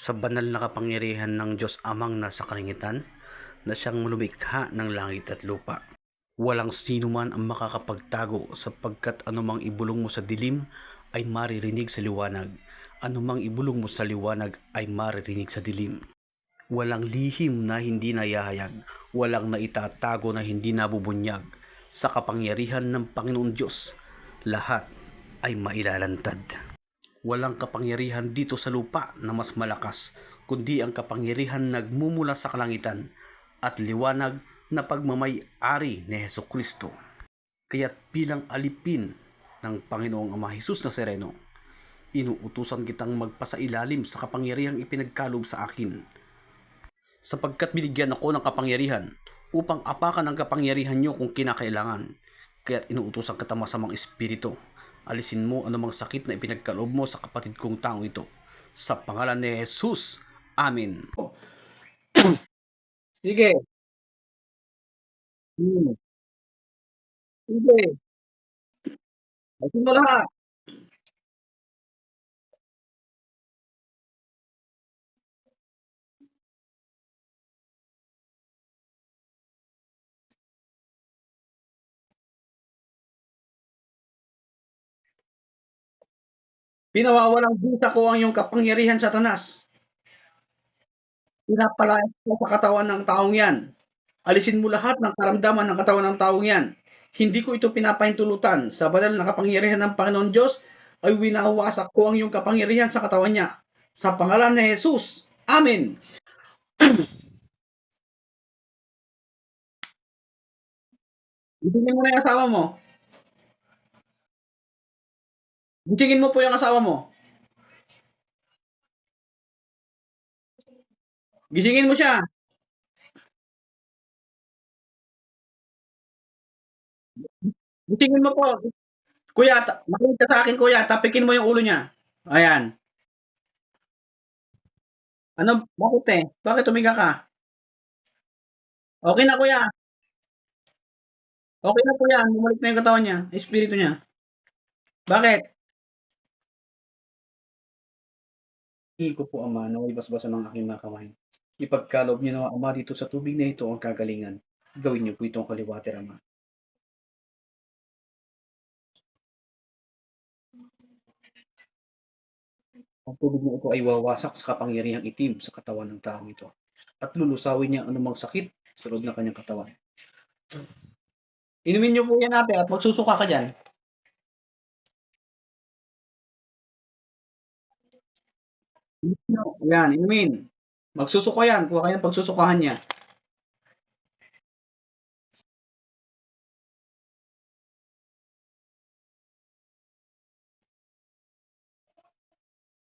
sa banal na kapangyarihan ng Diyos Amang nasa kalangitan na siyang lumikha ng langit at lupa. Walang sino man ang makakapagtago sapagkat anumang ibulong mo sa dilim ay maririnig sa liwanag. Anumang ibulong mo sa liwanag ay maririnig sa dilim. Walang lihim na hindi nayahayag, walang naitatago na hindi nabubunyag. Sa kapangyarihan ng Panginoon Diyos, lahat ay mailalantad. Walang kapangyarihan dito sa lupa na mas malakas, kundi ang kapangyarihan nagmumula sa kalangitan at liwanag na pagmamay-ari ni Hesukristo. Kaya't bilang alipin ng Panginoong Ama Jesus Nazareno, inuutusan kitang magpasailalim sa kapangyarihang ipinagkaloob sa akin, sapagkat binigyan ako ng kapangyarihan upang apakan ang kapangyarihan niyo kung kinakailangan. Kaya't inuutusan kita, masamang espiritu, alisin mo anumang sakit na ipinagkaloob mo sa kapatid kong taong ito. Sa pangalan ni Jesus. Amen. Sige. Sige. Ayusin mo lahat. Pinawawalang bisa ko ang iyong kapangyarihan, Satanas. Pinapalayas ko sa katawan ng taong yan. Alisin mo lahat ng karamdaman ng katawan ng taong yan. Hindi ko ito pinapahintulutan. Sa banal na kapangyarihan ng Panginoon Diyos, ay winawasak ko ang iyong kapangyarihan sa katawan niya. Sa pangalan ni Jesus. Amen. Gisingin mo na yung asawa mo. Gisingin mo po yung asawa mo. Gisingin mo siya. Gisingin mo po. Kuya, makinig ka sa akin, kuya. Tapikin mo yung ulo niya. Ayan. Ano, bakit eh? Bakit tumiga ka? Okay na, kuya. Okay na, kuya. Bumalik na yung katawan niya. Espiritu niya. Bakit? Ko po, Ama, naway basbasan ng aking mga kamay. Ipagkaloob niyo na, Ama, dito sa tubig na ito ang kagalingan. Gawin niyo po itong kaliwater, Ama. Ang tubig na ito ay wawasak sa kapangyarihang itim sa katawan ng taong ito. At lulusawin niya anumang sakit sa loob ng kanyang katawan. Inumin niyo po yan, ate, at magsusuka ka dyan. Inumin niyo. Ayan, inumin. Magsusuka yan. Kuha kayo ng pagsusukahan niya.